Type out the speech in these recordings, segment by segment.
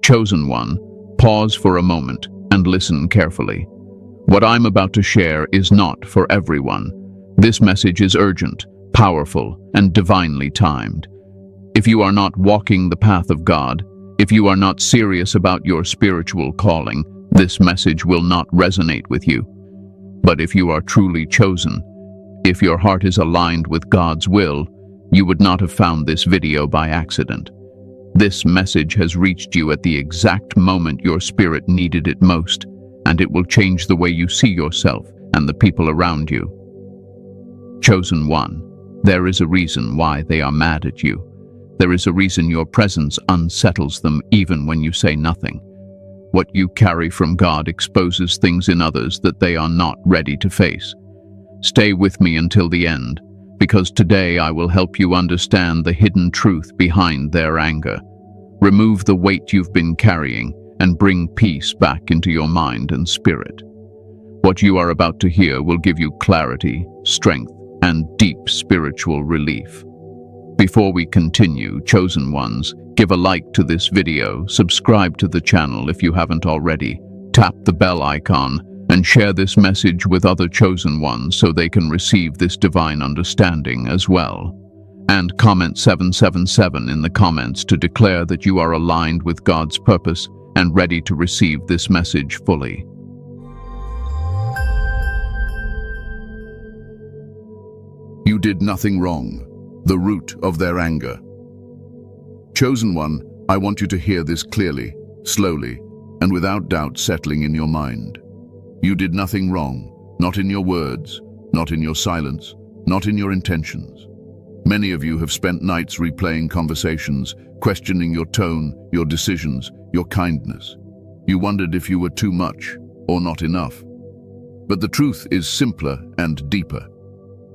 Chosen one, pause for a moment and listen carefully. What I'm about to share is not for everyone. This message is urgent, powerful, and divinely timed. If you are not walking the path of God, if you are not serious about your spiritual calling, this message will not resonate with you. But if you are truly chosen, if your heart is aligned with God's will, you would not have found this video by accident. This message has reached you at the exact moment your spirit needed it most, and it will change the way you see yourself and the people around you. Chosen one, there is a reason why they are mad at you. There is a reason your presence unsettles them even when you say nothing. What you carry from God exposes things in others that they are not ready to face. Stay with me until the end, because today I will help you understand the hidden truth behind their anger. Remove the weight you've been carrying and bring peace back into your mind and spirit. What you are about to hear will give you clarity, strength, and deep spiritual relief. Before we continue, chosen ones, give a like to this video, subscribe to the channel if you haven't already, tap the bell icon, and share this message with other chosen ones so they can receive this divine understanding as well. And comment 777 in the comments to declare that you are aligned with God's purpose and ready to receive this message fully. You did nothing wrong. The root of their anger. Chosen one, I want you to hear this clearly, slowly, and without doubt settling in your mind. You did nothing wrong, not in your words, not in your silence, not in your intentions. Many of you have spent nights replaying conversations, questioning your tone, your decisions, your kindness. You wondered if you were too much or not enough. But the truth is simpler and deeper.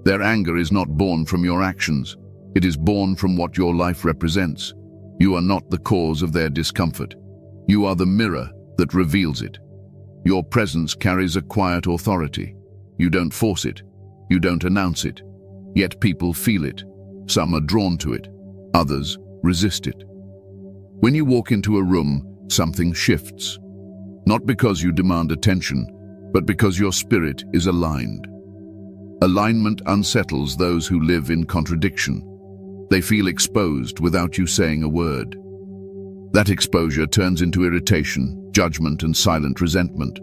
Their anger is not born from your actions. It is born from what your life represents. You are not the cause of their discomfort. You are the mirror that reveals it. Your presence carries a quiet authority. You don't force it. You don't announce it. Yet people feel it. Some are drawn to it. Others resist it. When you walk into a room, something shifts. Not because you demand attention, but because your spirit is aligned. Alignment unsettles those who live in contradiction. They feel exposed without you saying a word. That exposure turns into irritation, judgment, and silent resentment.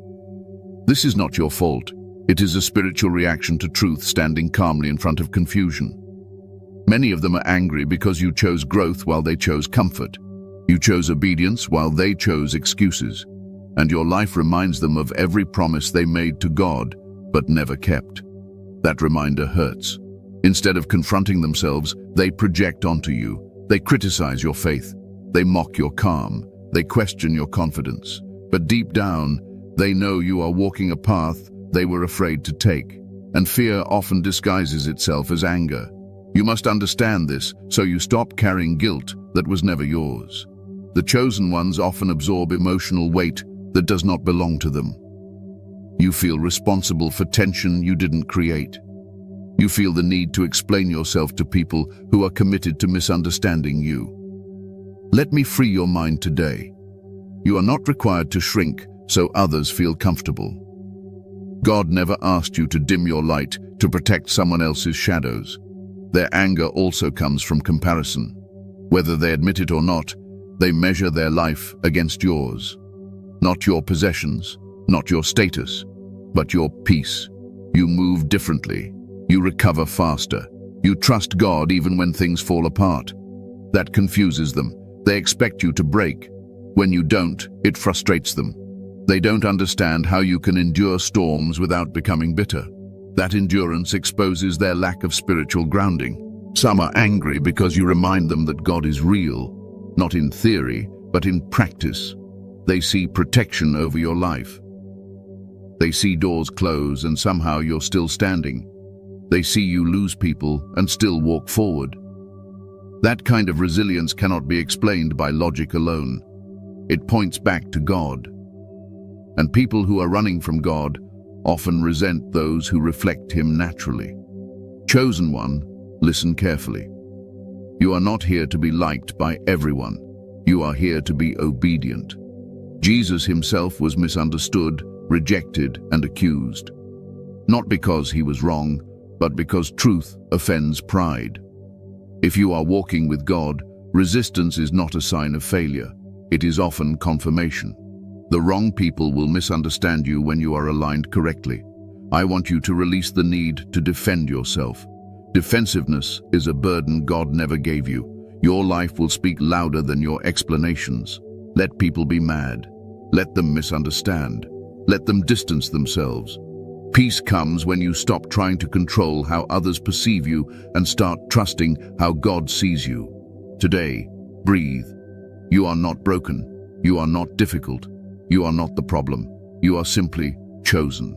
This is not your fault. It is a spiritual reaction to truth standing calmly in front of confusion. Many of them are angry because you chose growth while they chose comfort. You chose obedience while they chose excuses. And your life reminds them of every promise they made to God, but never kept. That reminder hurts. Instead of confronting themselves, they project onto you. They criticize your faith. They mock your calm. They question your confidence. But deep down, they know you are walking a path they were afraid to take. And fear often disguises itself as anger. You must understand this, so you stop carrying guilt that was never yours. The chosen ones often absorb emotional weight that does not belong to them. You feel responsible for tension you didn't create. You feel the need to explain yourself to people who are committed to misunderstanding you. Let me free your mind today. You are not required to shrink so others feel comfortable. God never asked you to dim your light to protect someone else's shadows. Their anger also comes from comparison. Whether they admit it or not, they measure their life against yours. Not your possessions, not your status, but your peace. You move differently. You recover faster. You trust God even when things fall apart. That confuses them. They expect you to break. When you don't, it frustrates them. They don't understand how you can endure storms without becoming bitter. That endurance exposes their lack of spiritual grounding. Some are angry because you remind them that God is real, not in theory, but in practice. They see protection over your life. They see doors close and somehow you're still standing. They see you lose people and still walk forward. That kind of resilience cannot be explained by logic alone. It points back to God. And people who are running from God often resent those who reflect Him naturally. Chosen one, listen carefully. You are not here to be liked by everyone. You are here to be obedient. Jesus himself was misunderstood, rejected, and accused. Not because he was wrong, but because truth offends pride. If you are walking with God, resistance is not a sign of failure. It is often confirmation. The wrong people will misunderstand you when you are aligned correctly. I want you to release the need to defend yourself. Defensiveness is a burden God never gave you. Your life will speak louder than your explanations. Let people be mad. Let them misunderstand. Let them distance themselves. Peace comes when you stop trying to control how others perceive you and start trusting how God sees you. Today, breathe. You are not broken. You are not difficult. You are not the problem. You are simply chosen.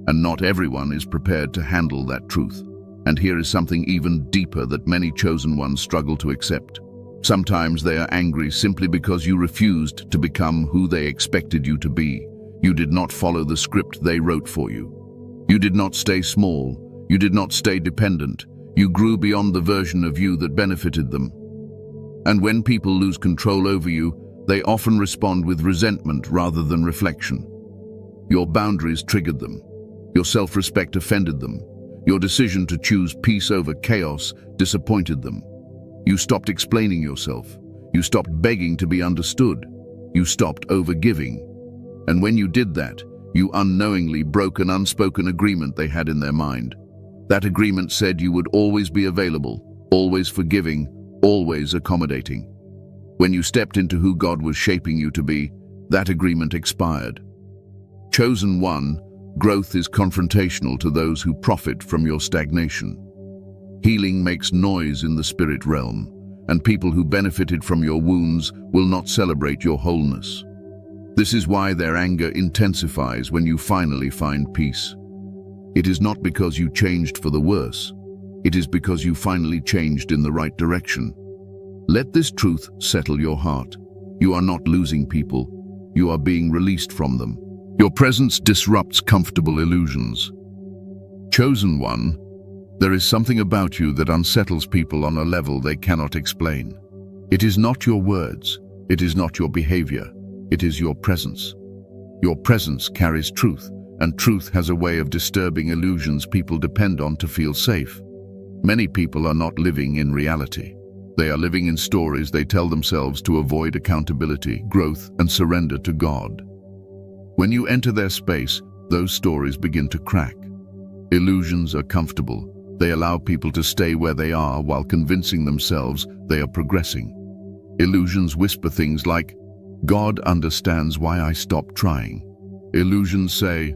And not everyone is prepared to handle that truth. And here is something even deeper that many chosen ones struggle to accept. Sometimes they are angry simply because you refused to become who they expected you to be. You did not follow the script they wrote for you. You did not stay small. You did not stay dependent. You grew beyond the version of you that benefited them. And when people lose control over you, they often respond with resentment rather than reflection. Your boundaries triggered them. Your self-respect offended them. Your decision to choose peace over chaos disappointed them. You stopped explaining yourself. You stopped begging to be understood. You stopped overgiving. And when you did that, you unknowingly broke an unspoken agreement they had in their mind. That agreement said you would always be available, always forgiving, always accommodating. When you stepped into who God was shaping you to be, that agreement expired. Chosen one, growth is confrontational to those who profit from your stagnation. Healing makes noise in the spirit realm, and people who benefited from your wounds will not celebrate your wholeness. This is why their anger intensifies when you finally find peace. It is not because you changed for the worse. It is because you finally changed in the right direction. Let this truth settle your heart. You are not losing people. You are being released from them. Your presence disrupts comfortable illusions. Chosen one, there is something about you that unsettles people on a level they cannot explain. It is not your words. It is not your behavior. It is your presence. Your presence carries truth, and truth has a way of disturbing illusions people depend on to feel safe. Many people are not living in reality. They are living in stories they tell themselves to avoid accountability, growth, and surrender to God. When you enter their space, those stories begin to crack. Illusions are comfortable. They allow people to stay where they are while convincing themselves they are progressing. Illusions whisper things like, God understands why I stopped trying. Illusions say,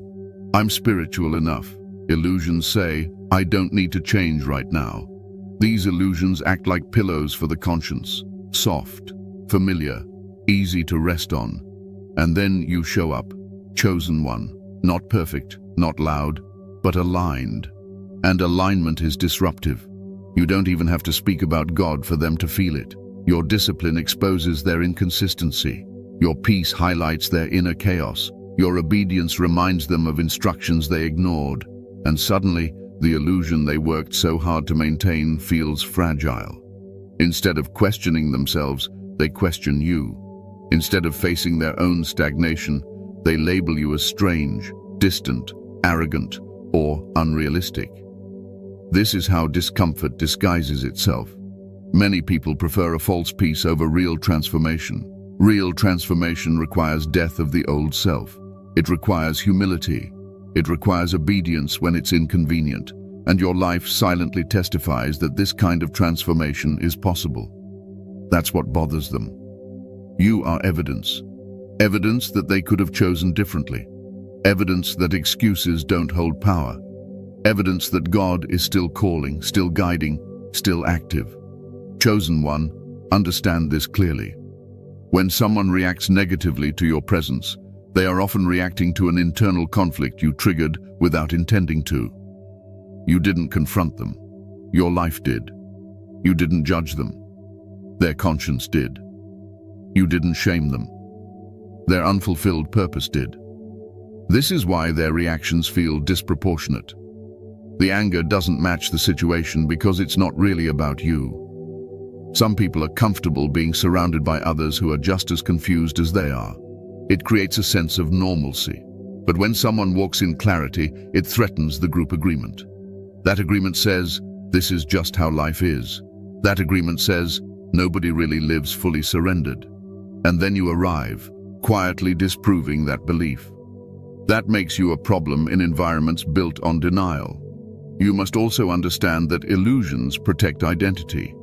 I'm spiritual enough. Illusions say, I don't need to change right now. These illusions act like pillows for the conscience, soft, familiar, easy to rest on. And then you show up, chosen one, not perfect, not loud, but aligned. And alignment is disruptive. You don't even have to speak about God for them to feel it. Your discipline exposes their inconsistency. Your peace highlights their inner chaos. Your obedience reminds them of instructions they ignored. And suddenly, the illusion they worked so hard to maintain feels fragile. Instead of questioning themselves, they question you. Instead of facing their own stagnation, they label you as strange, distant, arrogant, or unrealistic. This is how discomfort disguises itself. Many people prefer a false peace over real transformation. Real transformation requires death of the old self. It requires humility. It requires obedience when it's inconvenient. And your life silently testifies that this kind of transformation is possible. That's what bothers them. You are evidence. Evidence that they could have chosen differently. Evidence that excuses don't hold power. Evidence that God is still calling, still guiding, still active. Chosen one, understand this clearly. When someone reacts negatively to your presence, they are often reacting to an internal conflict you triggered without intending to. You didn't confront them. Your life did. You didn't judge them. Their conscience did. You didn't shame them. Their unfulfilled purpose did. This is why their reactions feel disproportionate. The anger doesn't match the situation because it's not really about you. Some people are comfortable being surrounded by others who are just as confused as they are. It creates a sense of normalcy. But when someone walks in clarity, it threatens the group agreement. That agreement says, this is just how life is. That agreement says, nobody really lives fully surrendered. And then you arrive, quietly disproving that belief. That makes you a problem in environments built on denial. You must also understand that illusions protect identity.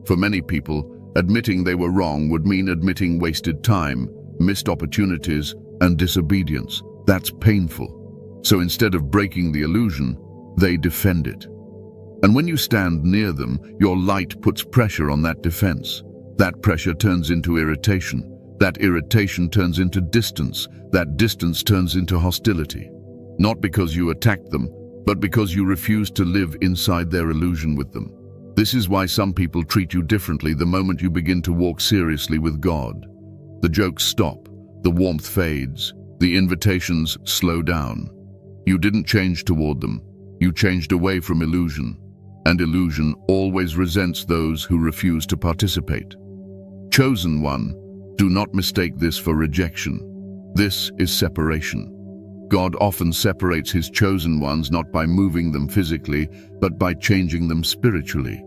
For many people, admitting they were wrong would mean admitting wasted time, missed opportunities, and disobedience. That's painful. So instead of breaking the illusion, they defend it. And when you stand near them, your light puts pressure on that defense. That pressure turns into irritation. That irritation turns into distance. That distance turns into hostility. Not because you attacked them, but because you refuse to live inside their illusion with them. This is why some people treat you differently the moment you begin to walk seriously with God. The jokes stop, the warmth fades, the invitations slow down. You didn't change toward them. You changed away from illusion. And illusion always resents those who refuse to participate. Chosen one, do not mistake this for rejection. This is separation. God often separates his chosen ones not by moving them physically, but by changing them spiritually.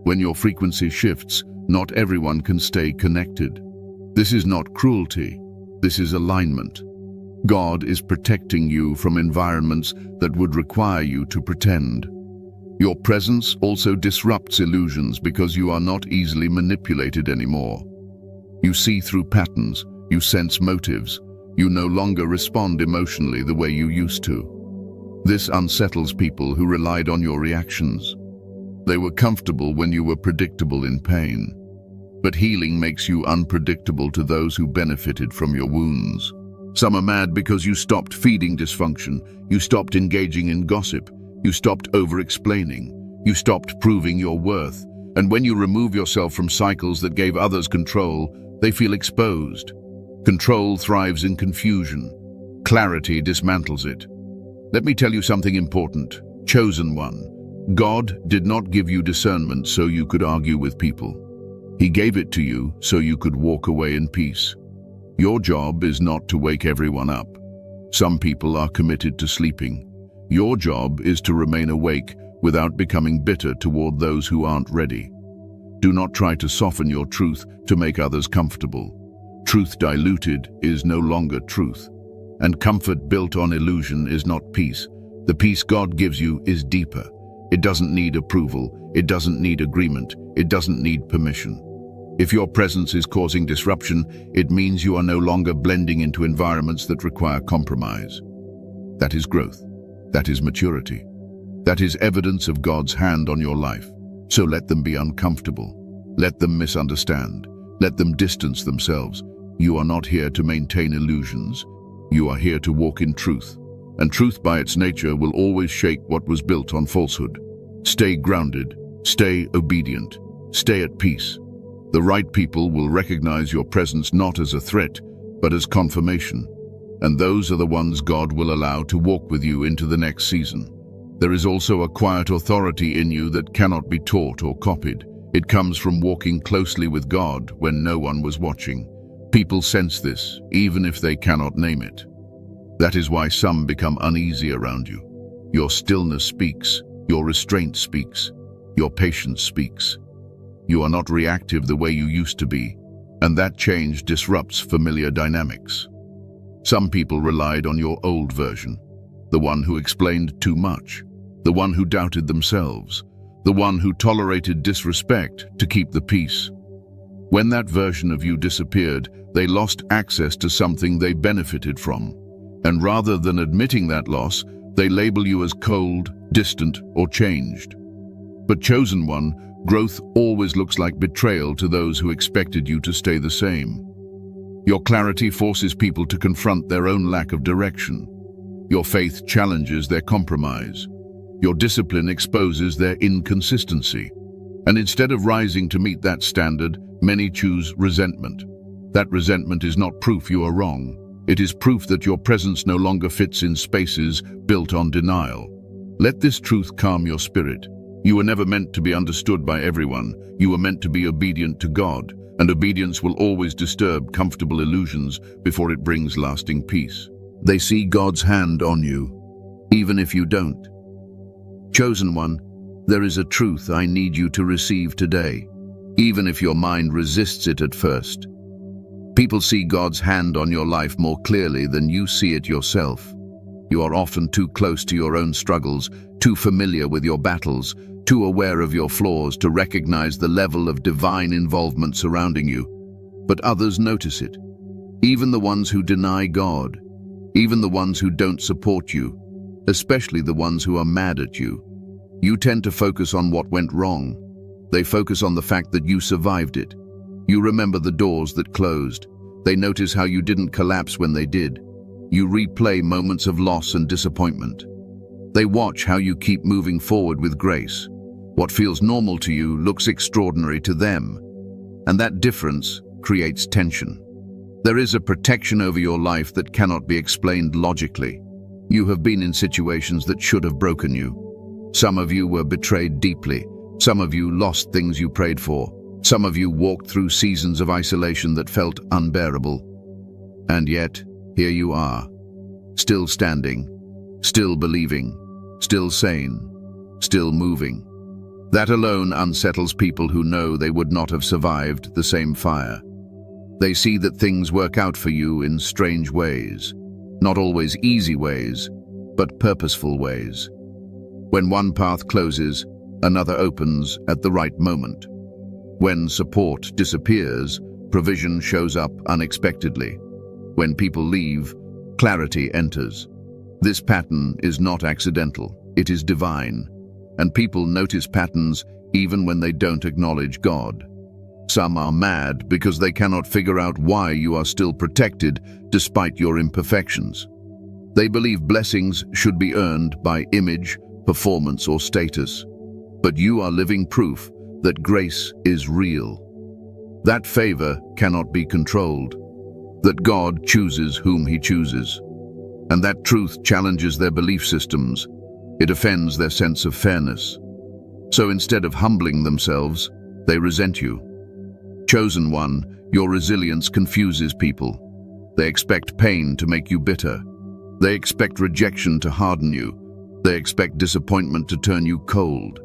When your frequency shifts, not everyone can stay connected. This is not cruelty. This is alignment. God is protecting you from environments that would require you to pretend. Your presence also disrupts illusions because you are not easily manipulated anymore. You see through patterns, you sense motives, you no longer respond emotionally the way you used to. This unsettles people who relied on your reactions. They were comfortable when you were predictable in pain. But healing makes you unpredictable to those who benefited from your wounds. Some are mad because you stopped feeding dysfunction, you stopped engaging in gossip, you stopped over-explaining, you stopped proving your worth. And when you remove yourself from cycles that gave others control, they feel exposed. Control thrives in confusion. Clarity dismantles it. Let me tell you something important. Chosen one. God did not give you discernment so you could argue with people. He gave it to you so you could walk away in peace. Your job is not to wake everyone up. Some people are committed to sleeping. Your job is to remain awake without becoming bitter toward those who aren't ready. Do not try to soften your truth to make others comfortable. Truth diluted is no longer truth, and comfort built on illusion is not peace. The peace God gives you is deeper. It doesn't need approval, it doesn't need agreement, it doesn't need permission. If your presence is causing disruption, it means you are no longer blending into environments that require compromise. That is growth. That is maturity. That is evidence of God's hand on your life. So let them be uncomfortable. Let them misunderstand. Let them distance themselves. You are not here to maintain illusions. You are here to walk in truth. And truth by its nature will always shake what was built on falsehood. Stay grounded. Stay obedient. Stay at peace. The right people will recognize your presence not as a threat, but as confirmation. And those are the ones God will allow to walk with you into the next season. There is also a quiet authority in you that cannot be taught or copied. It comes from walking closely with God when no one was watching. People sense this, even if they cannot name it. That is why some become uneasy around you. Your stillness speaks, your restraint speaks, your patience speaks. You are not reactive the way you used to be, and that change disrupts familiar dynamics. Some people relied on your old version, the one who explained too much, the one who doubted themselves, the one who tolerated disrespect to keep the peace. When that version of you disappeared, they lost access to something they benefited from. And rather than admitting that loss, they label you as cold, distant, or changed. But chosen one, growth always looks like betrayal to those who expected you to stay the same. Your clarity forces people to confront their own lack of direction. Your faith challenges their compromise. Your discipline exposes their inconsistency. And instead of rising to meet that standard, many choose resentment. That resentment is not proof you are wrong. It is proof that your presence no longer fits in spaces built on denial. Let this truth calm your spirit. You were never meant to be understood by everyone. You were meant to be obedient to God, and obedience will always disturb comfortable illusions before it brings lasting peace. They see God's hand on you, even if you don't. Chosen one, there is a truth I need you to receive today, even if your mind resists it at first. People see God's hand on your life more clearly than you see it yourself. You are often too close to your own struggles, too familiar with your battles, too aware of your flaws to recognize the level of divine involvement surrounding you. But others notice it. Even the ones who deny God, even the ones who don't support you, especially the ones who are mad at you. You tend to focus on what went wrong. They focus on the fact that you survived it. You remember the doors that closed. They notice how you didn't collapse when they did. You replay moments of loss and disappointment. They watch how you keep moving forward with grace. What feels normal to you looks extraordinary to them, and that difference creates tension. There is a protection over your life that cannot be explained logically. You have been in situations that should have broken you. Some of you were betrayed deeply. Some of you lost things you prayed for. Some of you walked through seasons of isolation that felt unbearable. And yet, here you are, still standing, still believing, still sane, still moving. That alone unsettles people who know they would not have survived the same fire. They see that things work out for you in strange ways, not always easy ways, but purposeful ways. When one path closes, another opens at the right moment. When support disappears, provision shows up unexpectedly. When people leave, clarity enters. This pattern is not accidental, it is divine. And people notice patterns even when they don't acknowledge God. Some are mad because they cannot figure out why you are still protected despite your imperfections. They believe blessings should be earned by image, performance, or status. But you are living proof that grace is real. That favor cannot be controlled. That God chooses whom He chooses. And that truth challenges their belief systems. It offends their sense of fairness. So instead of humbling themselves, they resent you. Chosen one, your resilience confuses people. They expect pain to make you bitter. They expect rejection to harden you. They expect disappointment to turn you cold.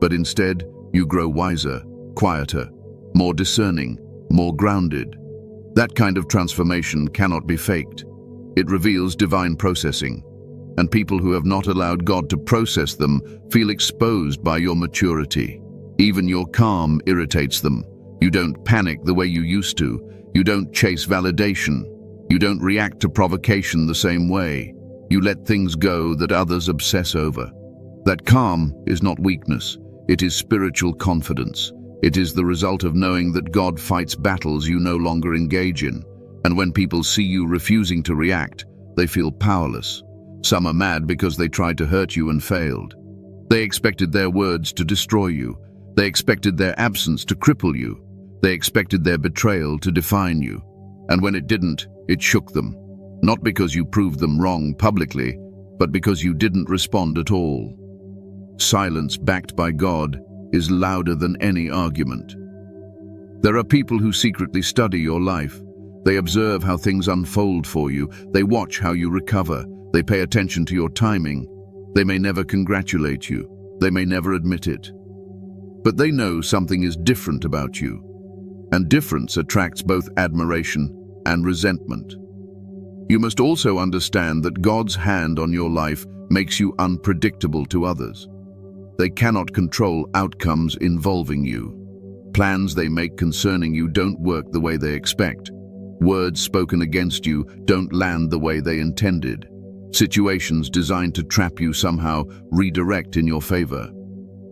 But instead, you grow wiser, quieter, more discerning, more grounded. That kind of transformation cannot be faked. It reveals divine processing. And people who have not allowed God to process them feel exposed by your maturity. Even your calm irritates them. You don't panic the way you used to. You don't chase validation. You don't react to provocation the same way. You let things go that others obsess over. That calm is not weakness. It is spiritual confidence. It is the result of knowing that God fights battles you no longer engage in. And when people see you refusing to react, they feel powerless. Some are mad because they tried to hurt you and failed. They expected their words to destroy you. They expected their absence to cripple you. They expected their betrayal to define you. And when it didn't, it shook them. Not because you proved them wrong publicly, but because you didn't respond at all. Silence backed by God is louder than any argument. There are people who secretly study your life. They observe how things unfold for you. They watch how you recover. They pay attention to your timing. They may never congratulate you. They may never admit it. But they know something is different about you. And difference attracts both admiration and resentment. You must also understand that God's hand on your life makes you unpredictable to others. They cannot control outcomes involving you. Plans they make concerning you don't work the way they expect. Words spoken against you don't land the way they intended. Situations designed to trap you somehow redirect in your favor.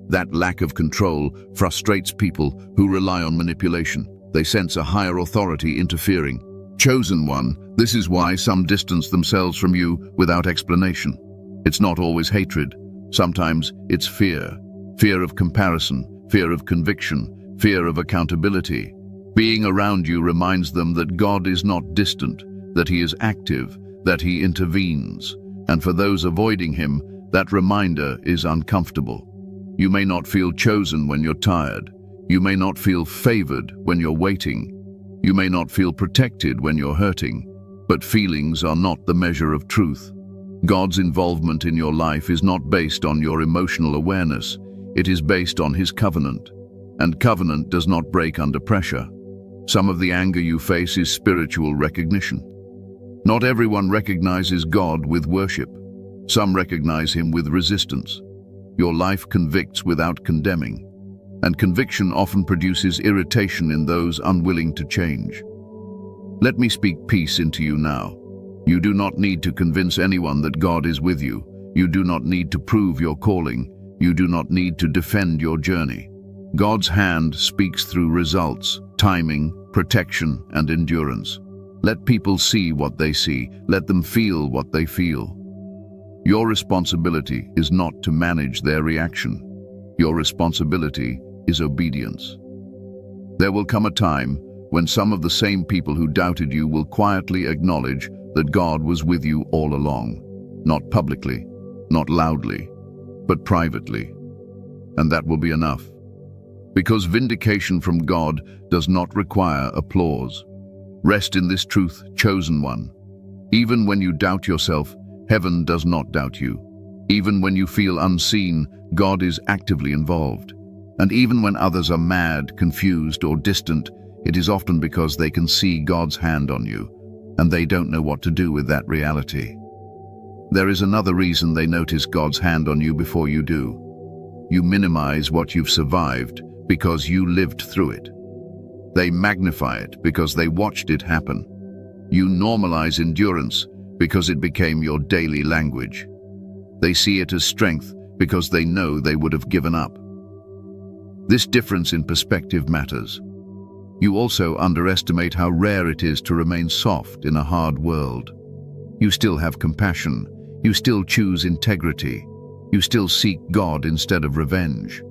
That lack of control frustrates people who rely on manipulation. They sense a higher authority interfering. Chosen one, this is why some distance themselves from you without explanation. It's not always hatred. Sometimes it's fear. Fear of comparison, fear of conviction, fear of accountability. Being around you reminds them that God is not distant, that He is active, that He intervenes. And for those avoiding Him, that reminder is uncomfortable. You may not feel chosen when you're tired. You may not feel favored when you're waiting. You may not feel protected when you're hurting. But feelings are not the measure of truth. God's involvement in your life is not based on your emotional awareness. It is based on His covenant. And covenant does not break under pressure. Some of the anger you face is spiritual recognition. Not everyone recognizes God with worship. Some recognize Him with resistance. Your life convicts without condemning. And conviction often produces irritation in those unwilling to change. Let me speak peace into you now. You do not need to convince anyone that God is with you. You do not need to prove your calling. You do not need to defend your journey. God's hand speaks through results, timing, protection, and endurance. Let people see what they see. Let them feel what they feel. Your responsibility is not to manage their reaction. Your responsibility is obedience. There will come a time when some of the same people who doubted you will quietly acknowledge that God was with you all along. Not publicly, not loudly, but privately. And that will be enough. Because vindication from God does not require applause. Rest in this truth, chosen one. Even when you doubt yourself, heaven does not doubt you. Even when you feel unseen, God is actively involved. And even when others are mad, confused, or distant, it is often because they can see God's hand on you, and they don't know what to do with that reality. There is another reason they notice God's hand on you before you do. You minimize what you've survived because you lived through it. They magnify it because they watched it happen. You normalize endurance because it became your daily language. They see it as strength because they know they would have given up. This difference in perspective matters. You also underestimate how rare it is to remain soft in a hard world. You still have compassion. You still choose integrity. You still seek God instead of revenge.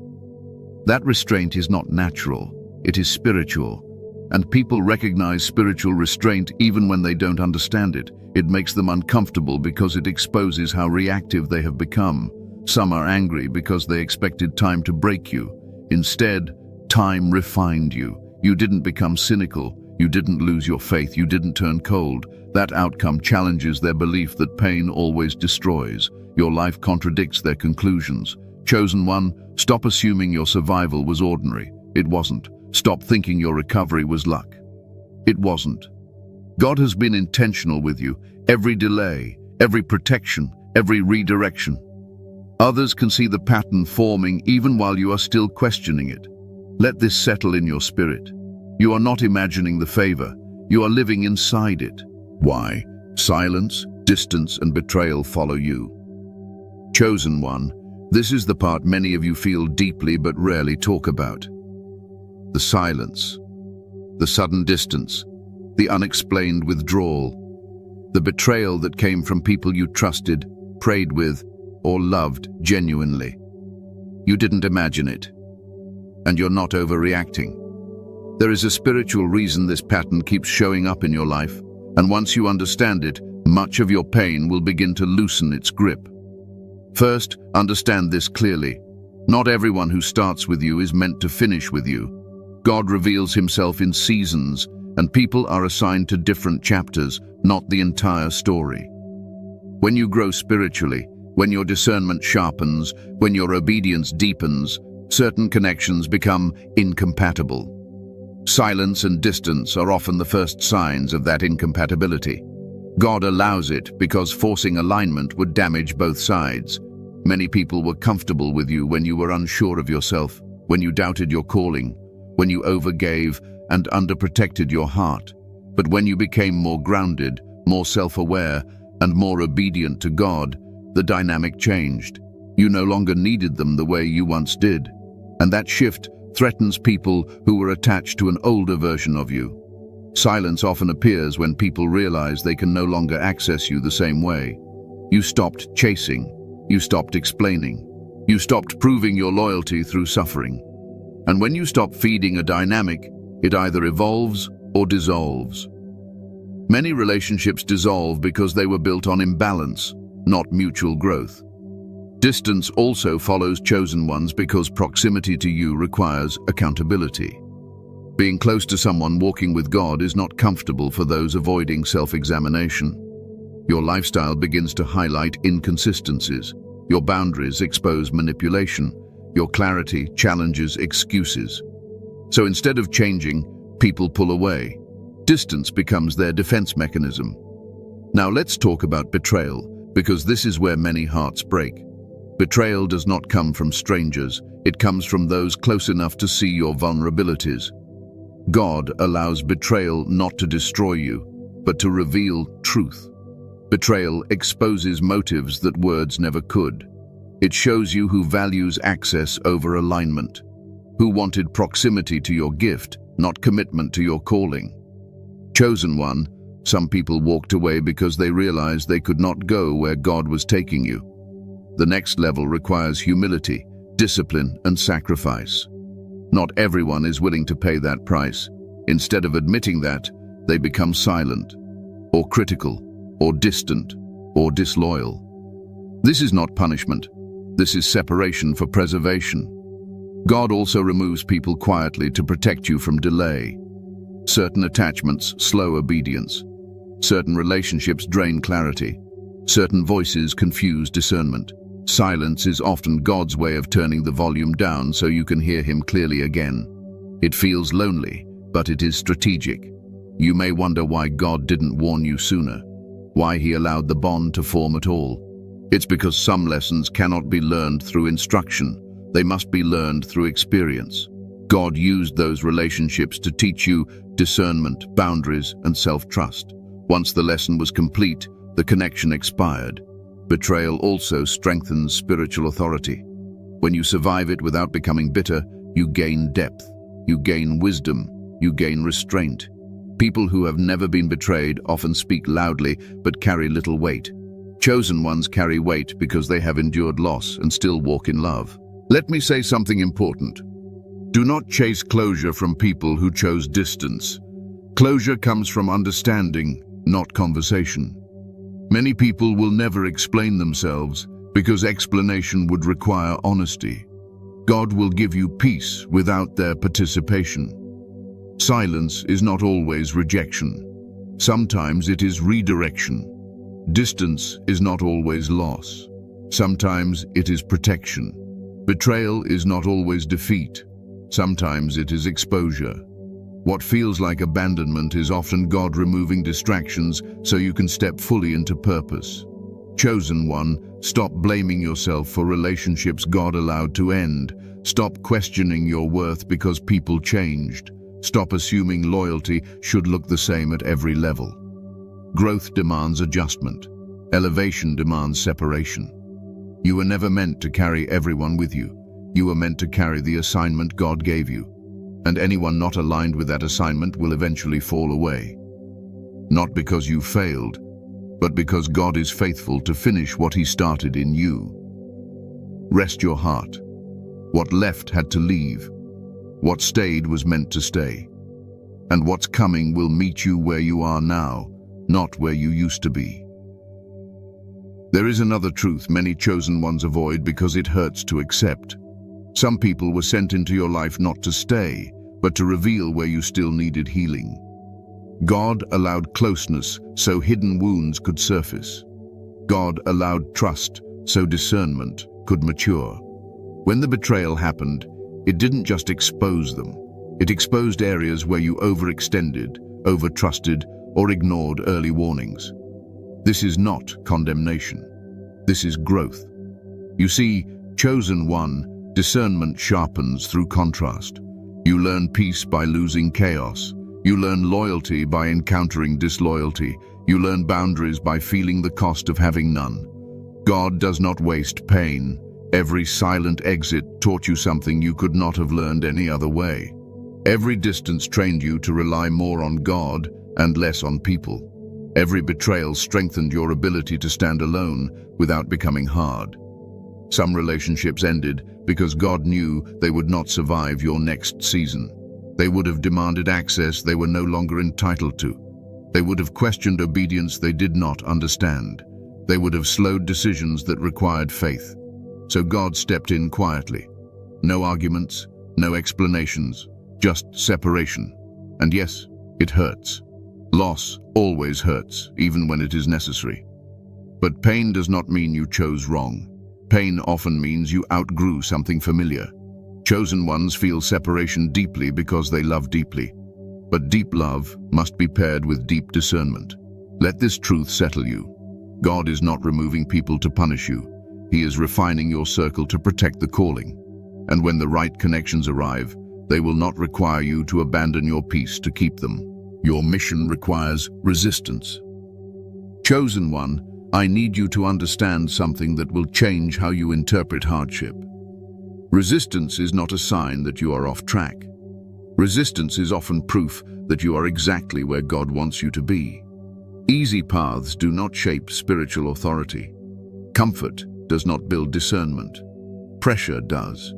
That restraint is not natural. It is spiritual. And people recognize spiritual restraint even when they don't understand it. It makes them uncomfortable because it exposes how reactive they have become. Some are angry because they expected time to break you. Instead, time refined you. You didn't become cynical. You didn't lose your faith. You didn't turn cold. That outcome challenges their belief that pain always destroys. Your life contradicts their conclusions. Chosen one, stop assuming your survival was ordinary. It wasn't. Stop thinking your recovery was luck. It wasn't. God has been intentional with you. Every delay, every protection, every redirection. Others can see the pattern forming even while you are still questioning it. Let this settle in your spirit. You are not imagining the favor. You are living inside it. Why? Silence, distance, and betrayal follow you. Chosen one, this is the part many of you feel deeply but rarely talk about. The silence, the sudden distance, the unexplained withdrawal, the betrayal that came from people you trusted, prayed with, or loved genuinely. You didn't imagine it, and you're not overreacting. There is a spiritual reason this pattern keeps showing up in your life, and once you understand it, much of your pain will begin to loosen its grip. First, understand this clearly. Not everyone who starts with you is meant to finish with you. God reveals Himself in seasons, and people are assigned to different chapters, not the entire story. When you grow spiritually, when your discernment sharpens, when your obedience deepens, certain connections become incompatible. Silence and distance are often the first signs of that incompatibility. God allows it because forcing alignment would damage both sides. Many people were comfortable with you when you were unsure of yourself, when you doubted your calling, when you overgave and underprotected your heart. But when you became more grounded, more self-aware, and more obedient to God, the dynamic changed. You no longer needed them the way you once did. And that shift threatens people who were attached to an older version of you. Silence often appears when people realize they can no longer access you the same way. You stopped chasing. You stopped explaining. You stopped proving your loyalty through suffering. And when you stop feeding a dynamic, it either evolves or dissolves. Many relationships dissolve because they were built on imbalance, not mutual growth. Distance also follows chosen ones because proximity to you requires accountability. Being close to someone walking with God is not comfortable for those avoiding self-examination. Your lifestyle begins to highlight inconsistencies. Your boundaries expose manipulation. Your clarity challenges excuses. So instead of changing, people pull away. Distance becomes their defense mechanism. Now let's talk about betrayal, because this is where many hearts break. Betrayal does not come from strangers. It comes from those close enough to see your vulnerabilities. God allows betrayal not to destroy you, but to reveal truth. Betrayal exposes motives that words never could. It shows you who values access over alignment, who wanted proximity to your gift, not commitment to your calling. Chosen one, some people walked away because they realized they could not go where God was taking you. The next level requires humility, discipline, and sacrifice. Not everyone is willing to pay that price. Instead of admitting that, they become silent, or critical, or distant, or disloyal. This is not punishment. This is separation for preservation. God also removes people quietly to protect you from delay. Certain attachments slow obedience. Certain relationships drain clarity. Certain voices confuse discernment. Silence is often God's way of turning the volume down so you can hear Him clearly again. It feels lonely, but it is strategic. You may wonder why God didn't warn you sooner, why He allowed the bond to form at all. It's because some lessons cannot be learned through instruction. They must be learned through experience. God used those relationships to teach you discernment, boundaries, and self-trust. Once the lesson was complete, the connection expired. Betrayal also strengthens spiritual authority. When you survive it without becoming bitter, you gain depth, you gain wisdom, you gain restraint. People who have never been betrayed often speak loudly but carry little weight. Chosen ones carry weight because they have endured loss and still walk in love. Let me say something important. Do not chase closure from people who chose distance. Closure comes from understanding, not conversation. Many people will never explain themselves because explanation would require honesty. God will give you peace without their participation. Silence is not always rejection. Sometimes it is redirection. Distance is not always loss. Sometimes it is protection. Betrayal is not always defeat. Sometimes it is exposure. What feels like abandonment is often God removing distractions so you can step fully into purpose. Chosen one, stop blaming yourself for relationships God allowed to end. Stop questioning your worth because people changed. Stop assuming loyalty should look the same at every level. Growth demands adjustment. Elevation demands separation. You were never meant to carry everyone with you. You were meant to carry the assignment God gave you. And anyone not aligned with that assignment will eventually fall away. Not because you failed, but because God is faithful to finish what He started in you. Rest your heart. What left had to leave. What stayed was meant to stay. And what's coming will meet you where you are now, not where you used to be. There is another truth many chosen ones avoid because it hurts to accept. Some people were sent into your life not to stay, but to reveal where you still needed healing. God allowed closeness so hidden wounds could surface. God allowed trust so discernment could mature. When the betrayal happened, it didn't just expose them. It exposed areas where you overextended, overtrusted, or ignored early warnings. This is not condemnation. This is growth. You see, chosen one, discernment sharpens through contrast. You learn peace by losing chaos. You learn loyalty by encountering disloyalty. You learn boundaries by feeling the cost of having none. God does not waste pain. Every silent exit taught you something you could not have learned any other way. Every distance trained you to rely more on God and less on people. Every betrayal strengthened your ability to stand alone without becoming hard. Some relationships ended because God knew they would not survive your next season. They would have demanded access they were no longer entitled to. They would have questioned obedience they did not understand. They would have slowed decisions that required faith. So God stepped in quietly. No arguments, no explanations, just separation. And yes, it hurts. Loss always hurts, even when it is necessary. But pain does not mean you chose wrong. Pain often means you outgrew something familiar. Chosen ones feel separation deeply because they love deeply. But deep love must be paired with deep discernment. Let this truth settle you. God is not removing people to punish you. He is refining your circle to protect the calling. And when the right connections arrive, they will not require you to abandon your peace to keep them. Your mission requires resistance. Chosen one, I need you to understand something that will change how you interpret hardship. Resistance is not a sign that you are off track. Resistance is often proof that you are exactly where God wants you to be. Easy paths do not shape spiritual authority. Comfort does not build discernment. Pressure does.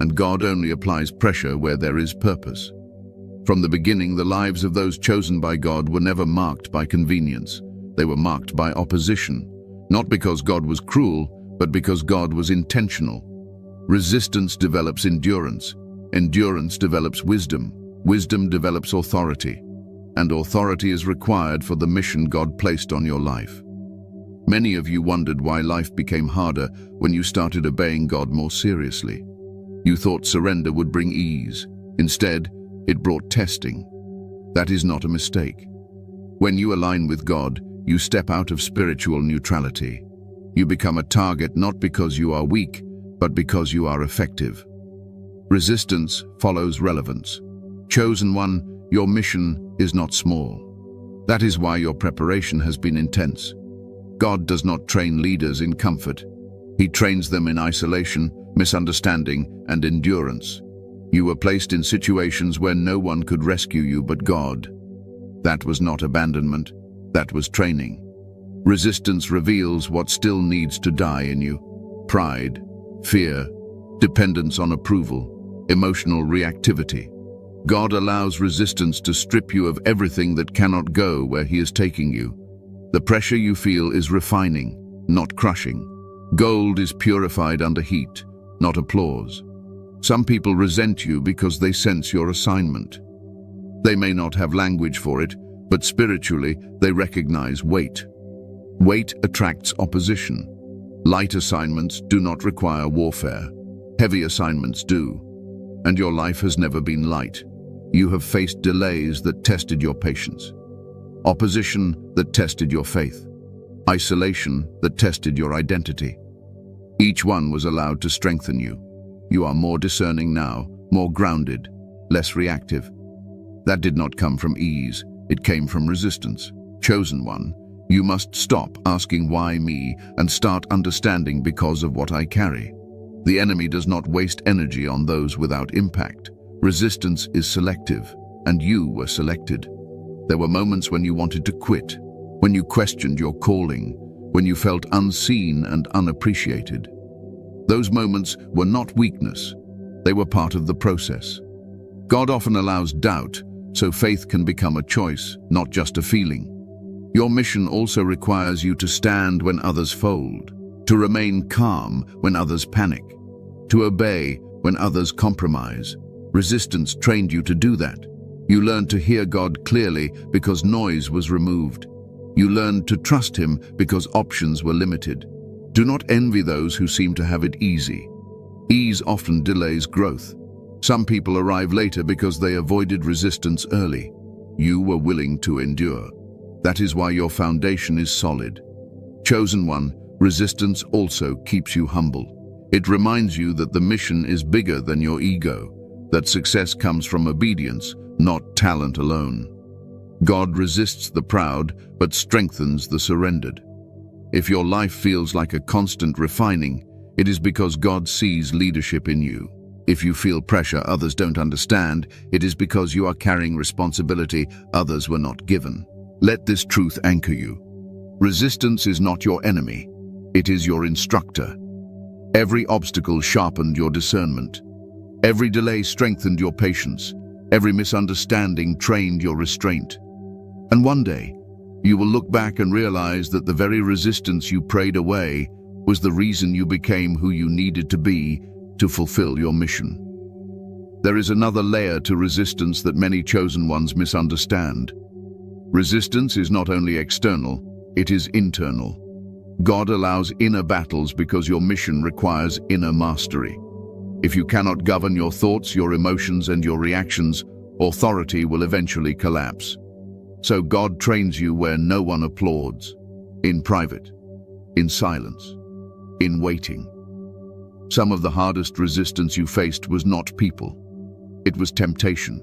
And God only applies pressure where there is purpose. From the beginning, the lives of those chosen by God were never marked by convenience. They were marked by opposition, not because God was cruel, but because God was intentional. Resistance develops endurance. Endurance develops wisdom. Wisdom develops authority. And authority is required for the mission God placed on your life. Many of you wondered why life became harder when you started obeying God more seriously. You thought surrender would bring ease. Instead, it brought testing. That is not a mistake. When you align with God, you step out of spiritual neutrality. You become a target not because you are weak, but because you are effective. Resistance follows relevance. Chosen one, your mission is not small. That is why your preparation has been intense. God does not train leaders in comfort. He trains them in isolation, misunderstanding, and endurance. You were placed in situations where no one could rescue you but God. That was not abandonment, that was training. Resistance reveals what still needs to die in you. Pride, fear, dependence on approval, emotional reactivity. God allows resistance to strip you of everything that cannot go where He is taking you. The pressure you feel is refining, not crushing. Gold is purified under heat, not applause. Some people resent you because they sense your assignment. They may not have language for it, but spiritually they recognize weight. Weight attracts opposition. Light assignments do not require warfare. Heavy assignments do. And your life has never been light. You have faced delays that tested your patience. Opposition that tested your faith. Isolation that tested your identity. Each one was allowed to strengthen you. You are more discerning now, more grounded, less reactive. That did not come from ease, it came from resistance. Chosen one, you must stop asking why me and start understanding because of what I carry. The enemy does not waste energy on those without impact. Resistance is selective, and you were selected. There were moments when you wanted to quit, when you questioned your calling, when you felt unseen and unappreciated. Those moments were not weakness. They were part of the process. God often allows doubt, so faith can become a choice, not just a feeling. Your mission also requires you to stand when others fold, to remain calm when others panic, to obey when others compromise. Resistance trained you to do that. You learned to hear God clearly because noise was removed. You learned to trust Him because options were limited. Do not envy those who seem to have it easy. Ease often delays growth. Some people arrive later because they avoided resistance early. You were willing to endure. That is why your foundation is solid. Chosen one, resistance also keeps you humble. It reminds you that the mission is bigger than your ego, that success comes from obedience, not talent alone. God resists the proud, but strengthens the surrendered. If your life feels like a constant refining, it is because God sees leadership in you. If you feel pressure others don't understand, it is because you are carrying responsibility others were not given. Let this truth anchor you. Resistance is not your enemy. It is your instructor. Every obstacle sharpened your discernment. Every delay strengthened your patience. Every misunderstanding trained your restraint. And one day, you will look back and realize that the very resistance you prayed away was the reason you became who you needed to be to fulfill your mission. There is another layer to resistance that many chosen ones misunderstand. Resistance is not only external, it is internal. God allows inner battles because your mission requires inner mastery. If you cannot govern your thoughts, your emotions, and your reactions, authority will eventually collapse. So God trains you where no one applauds, in private, in silence, in waiting. Some of the hardest resistance you faced was not people. It was temptation.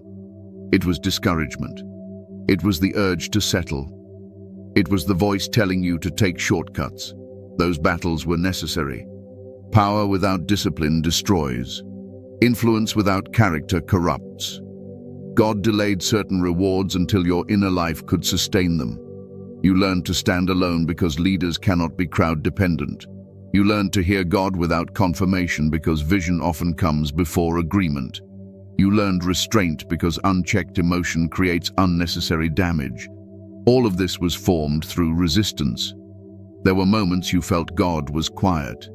It was discouragement. It was the urge to settle. It was the voice telling you to take shortcuts. Those battles were necessary. Power without discipline destroys. Influence without character corrupts. God delayed certain rewards until your inner life could sustain them. You learned to stand alone because leaders cannot be crowd-dependent. You learned to hear God without confirmation because vision often comes before agreement. You learned restraint because unchecked emotion creates unnecessary damage. All of this was formed through resistance. There were moments you felt God was quiet.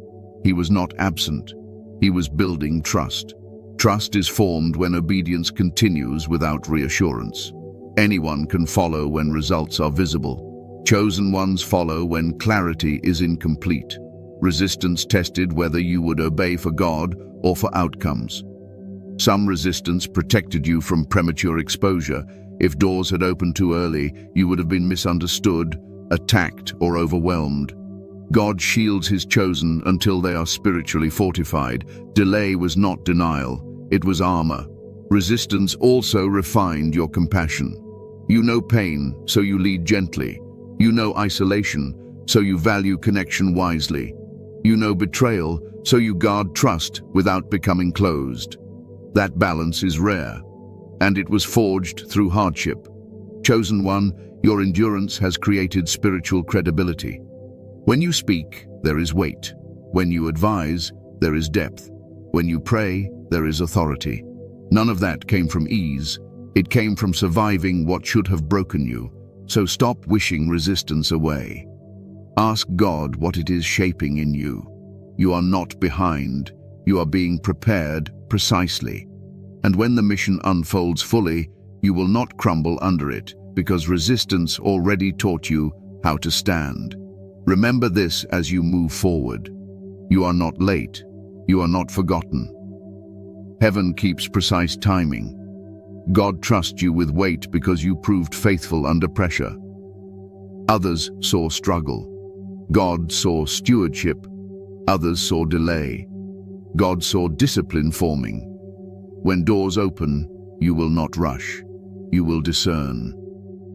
He was not absent. He was building trust. Trust is formed when obedience continues without reassurance. Anyone can follow when results are visible. Chosen ones follow when clarity is incomplete. Resistance tested whether you would obey for God or for outcomes. Some resistance protected you from premature exposure. If doors had opened too early, you would have been misunderstood, attacked, or overwhelmed. God shields his chosen until they are spiritually fortified. Delay was not denial, it was armor. Resistance also refined your compassion. You know pain, so you lead gently. You know isolation, so you value connection wisely. You know betrayal, so you guard trust without becoming closed. That balance is rare, and it was forged through hardship. Chosen one, your endurance has created spiritual credibility. When you speak, there is weight. When you advise, there is depth. When you pray, there is authority. None of that came from ease. It came from surviving what should have broken you. So stop wishing resistance away. Ask God what it is shaping in you. You are not behind. You are being prepared precisely. And when the mission unfolds fully, you will not crumble under it, because resistance already taught you how to stand. Remember this as you move forward. You are not late. You are not forgotten. Heaven keeps precise timing. God trusts you with weight because you proved faithful under pressure. Others saw struggle. God saw stewardship. Others saw delay. God saw discipline forming. When doors open, you will not rush. You will discern.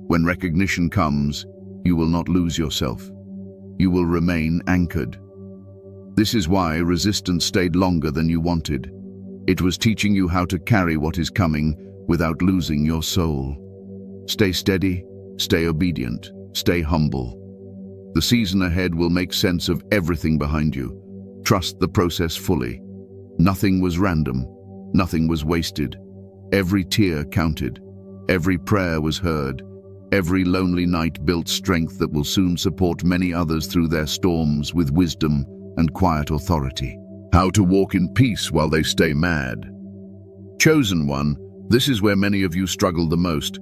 When recognition comes, you will not lose yourself. You will remain anchored. This is why resistance stayed longer than you wanted. It was teaching you how to carry what is coming without losing your soul. Stay steady, stay obedient, stay humble. The season ahead will make sense of everything behind you. Trust the process fully. Nothing was random. Nothing was wasted. Every tear counted. Every prayer was heard. Every lonely night built strength that will soon support many others through their storms with wisdom and quiet authority. How to walk in peace while they stay mad. Chosen one, this is where many of you struggle the most.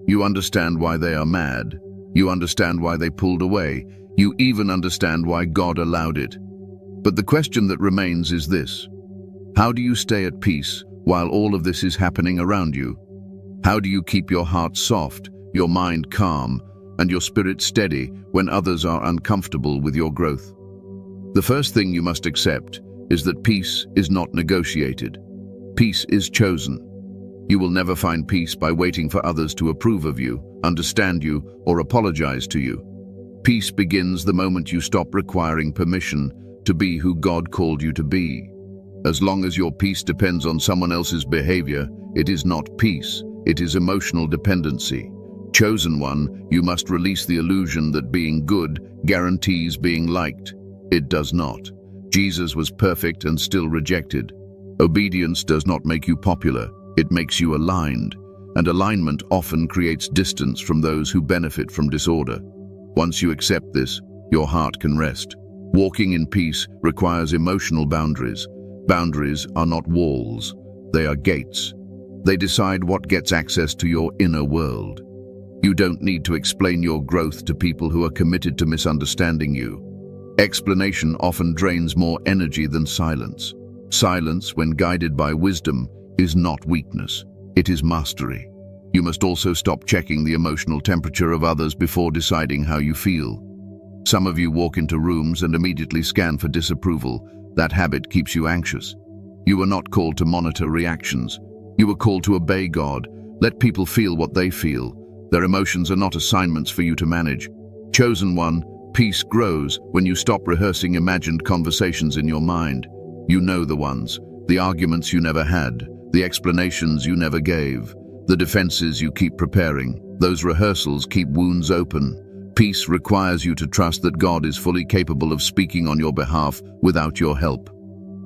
You understand why they are mad. You understand why they pulled away. You even understand why God allowed it. But the question that remains is this: how do you stay at peace while all of this is happening around you? How do you keep your heart soft, your mind calm, and your spirit steady when others are uncomfortable with your growth? The first thing you must accept is that peace is not negotiated. Peace is chosen. You will never find peace by waiting for others to approve of you, understand you, or apologize to you. Peace begins the moment you stop requiring permission to be who God called you to be. As long as your peace depends on someone else's behavior, it is not peace, it is emotional dependency. Chosen one, you must release the illusion that being good guarantees being liked. It does not. Jesus was perfect and still rejected. Obedience does not make you popular, it makes you aligned, and alignment often creates distance from those who benefit from disorder. Once you accept this, your heart can rest. Walking in peace requires emotional boundaries. Boundaries are not walls, they are gates. They decide what gets access to your inner world. You don't need to explain your growth to people who are committed to misunderstanding you. Explanation often drains more energy than silence. Silence, when guided by wisdom, is not weakness. It is mastery. You must also stop checking the emotional temperature of others before deciding how you feel. Some of you walk into rooms and immediately scan for disapproval. That habit keeps you anxious. You were not called to monitor reactions. You were called to obey God. Let people feel what they feel. Their emotions are not assignments for you to manage. Chosen one, peace grows when you stop rehearsing imagined conversations in your mind. You know the ones, the arguments you never had, the explanations you never gave, the defenses you keep preparing. Those rehearsals keep wounds open. Peace requires you to trust that God is fully capable of speaking on your behalf without your help.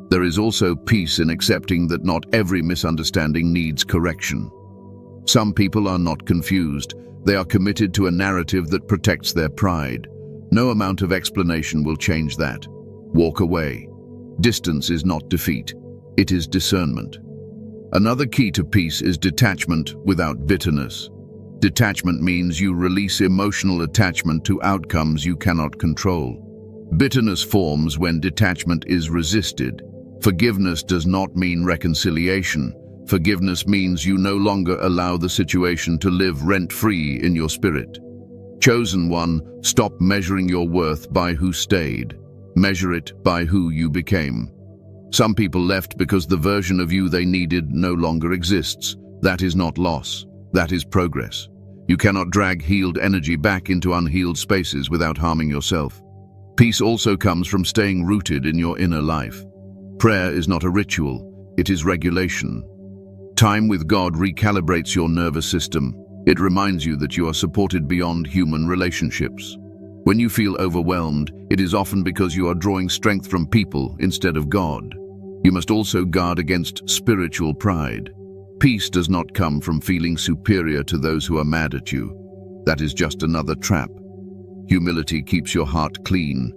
There is also peace in accepting that not every misunderstanding needs correction. Some people are not confused. They are committed to a narrative that protects their pride. No amount of explanation will change that. Walk away. Distance is not defeat. It is discernment. Another key to peace is detachment without bitterness. Detachment means you release emotional attachment to outcomes you cannot control. Bitterness forms when detachment is resisted. Forgiveness does not mean reconciliation. Forgiveness means you no longer allow the situation to live rent-free in your spirit. Chosen one, stop measuring your worth by who stayed. Measure it by who you became. Some people left because the version of you they needed no longer exists. That is not loss. That is progress. You cannot drag healed energy back into unhealed spaces without harming yourself. Peace also comes from staying rooted in your inner life. Prayer is not a ritual. It is regulation. Time with God recalibrates your nervous system. It reminds you that you are supported beyond human relationships. When you feel overwhelmed, it is often because you are drawing strength from people instead of God. You must also guard against spiritual pride. Peace does not come from feeling superior to those who are mad at you. That is just another trap. Humility keeps your heart clean.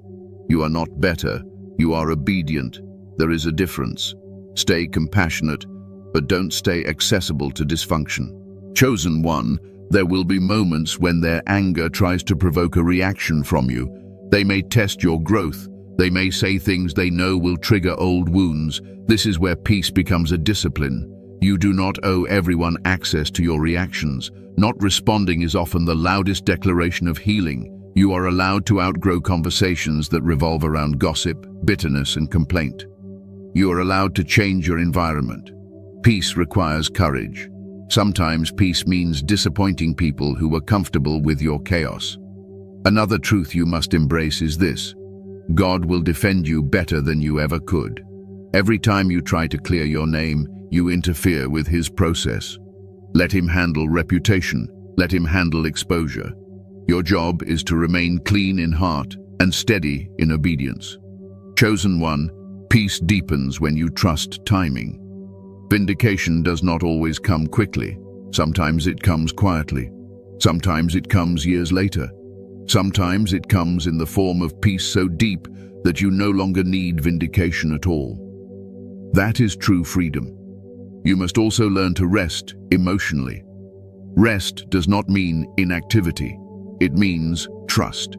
You are not better. You are obedient. There is a difference. Stay compassionate, but don't stay accessible to dysfunction. Chosen one, there will be moments when their anger tries to provoke a reaction from you. They may test your growth. They may say things they know will trigger old wounds. This is where peace becomes a discipline. You do not owe everyone access to your reactions. Not responding is often the loudest declaration of healing. You are allowed to outgrow conversations that revolve around gossip, bitterness, and complaint. You are allowed to change your environment. Peace requires courage. Sometimes peace means disappointing people who were comfortable with your chaos. Another truth you must embrace is this: God will defend you better than you ever could. Every time you try to clear your name, you interfere with His process. Let Him handle reputation. Let Him handle exposure. Your job is to remain clean in heart and steady in obedience. Chosen one, peace deepens when you trust timing. Vindication does not always come quickly. Sometimes it comes quietly. Sometimes it comes years later. Sometimes it comes in the form of peace so deep that you no longer need vindication at all. That is true freedom. You must also learn to rest emotionally. Rest does not mean inactivity. It means trust.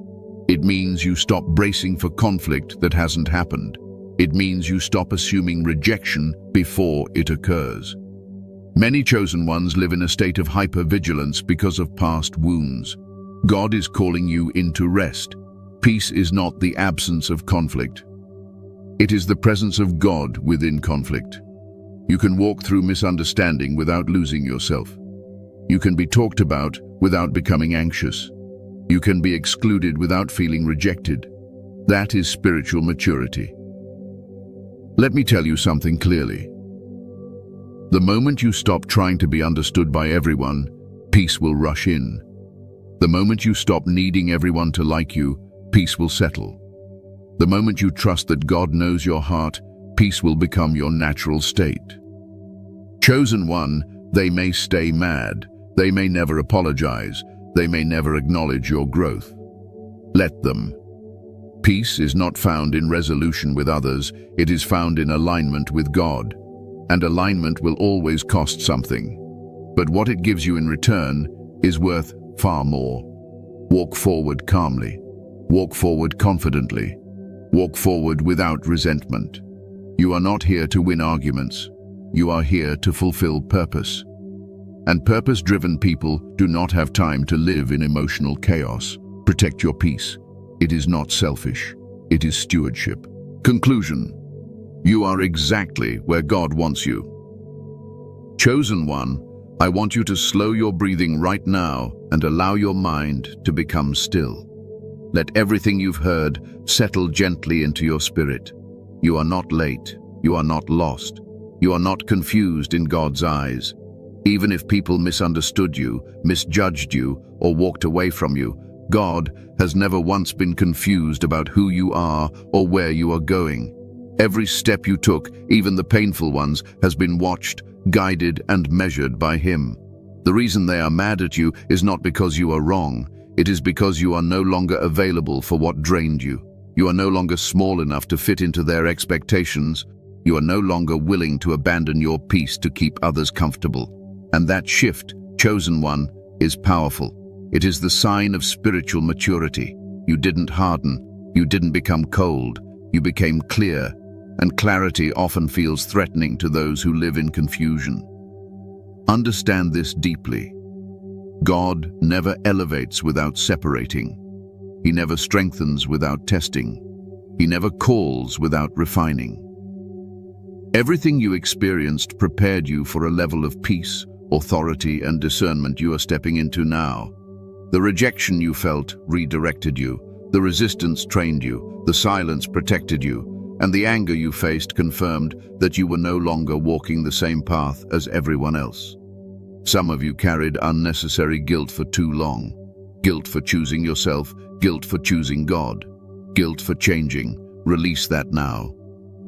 It means you stop bracing for conflict that hasn't happened. It means you stop assuming rejection before it occurs. Many chosen ones live in a state of hypervigilance because of past wounds. God is calling you into rest. Peace is not the absence of conflict. It is the presence of God within conflict. You can walk through misunderstanding without losing yourself. You can be talked about without becoming anxious. You can be excluded without feeling rejected. That is spiritual maturity. Let me tell you something clearly. The moment you stop trying to be understood by everyone, peace will rush in. The moment you stop needing everyone to like you, peace will settle. The moment you trust that God knows your heart, peace will become your natural state. Chosen one, they may stay mad. They may never apologize. They may never acknowledge your growth. Let them. Peace is not found in resolution with others, it is found in alignment with God. And alignment will always cost something. But what it gives you in return is worth far more. Walk forward calmly. Walk forward confidently. Walk forward without resentment. You are not here to win arguments. You are here to fulfill purpose. And purpose-driven people do not have time to live in emotional chaos. Protect your peace. It is not selfish. It is stewardship. Conclusion. You are exactly where God wants you. Chosen one, I want you to slow your breathing right now and allow your mind to become still. Let everything you've heard settle gently into your spirit. You are not late. You are not lost. You are not confused in God's eyes. Even if people misunderstood you, misjudged you, or walked away from you, God has never once been confused about who you are or where you are going. Every step you took, even the painful ones, has been watched, guided, and measured by Him. The reason they are mad at you is not because you are wrong. It is because you are no longer available for what drained you. You are no longer small enough to fit into their expectations. You are no longer willing to abandon your peace to keep others comfortable. And that shift, chosen one, is powerful. It is the sign of spiritual maturity. You didn't harden. You didn't become cold. You became clear. And clarity often feels threatening to those who live in confusion. Understand this deeply. God never elevates without separating. He never strengthens without testing. He never calls without refining. Everything you experienced prepared you for a level of peace, authority, and discernment you are stepping into now. The rejection you felt redirected you. The resistance trained you. The silence protected you. And the anger you faced confirmed that you were no longer walking the same path as everyone else. Some of you carried unnecessary guilt for too long. Guilt for choosing yourself, guilt for choosing God, guilt for changing. Release that now.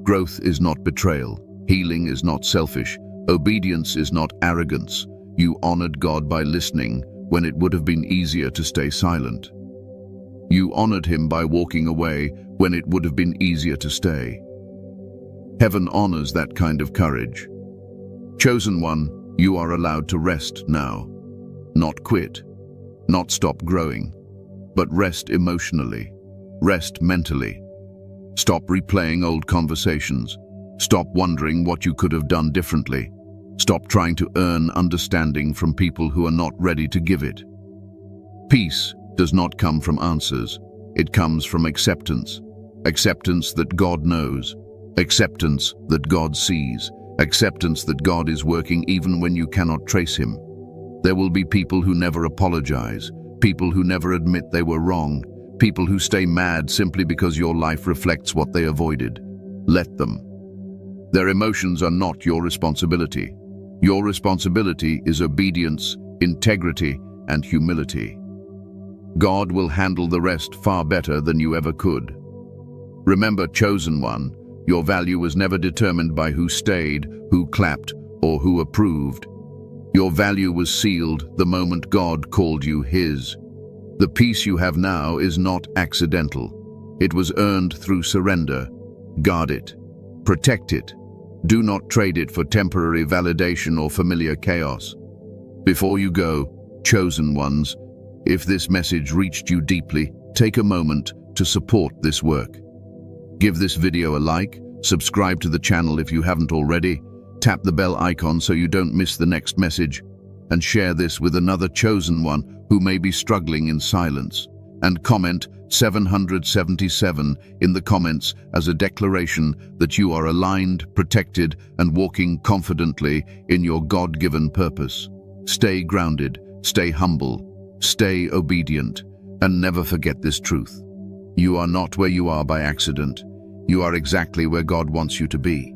Growth is not betrayal. Healing is not selfish. Obedience is not arrogance. You honored God by listening when it would have been easier to stay silent. You honored Him by walking away when it would have been easier to stay. Heaven honors that kind of courage. Chosen one, you are allowed to rest now. Not quit, not stop growing, but rest emotionally, rest mentally. Stop replaying old conversations. Stop wondering what you could have done differently. Stop trying to earn understanding from people who are not ready to give it. Peace does not come from answers. It comes from acceptance. Acceptance that God knows. Acceptance that God sees. Acceptance that God is working even when you cannot trace Him. There will be people who never apologize, people who never admit they were wrong, people who stay mad simply because your life reflects what they avoided. Let them. Their emotions are not your responsibility. Your responsibility is obedience, integrity, and humility. God will handle the rest far better than you ever could. Remember, chosen one, your value was never determined by who stayed, who clapped, or who approved. Your value was sealed the moment God called you His. The peace you have now is not accidental. It was earned through surrender. Guard it. Protect it. Do not trade it for temporary validation or familiar chaos. Before you go, chosen ones, if this message reached you deeply, take a moment to support this work. Give this video a like, subscribe to the channel if you haven't already, tap the bell icon so you don't miss the next message, and share this with another chosen one who may be struggling in silence. And comment 777 in the comments as a declaration that you are aligned, protected, and walking confidently in your God-given purpose. Stay grounded, stay humble, stay obedient, and never forget this truth. You are not where you are by accident. You are exactly where God wants you to be.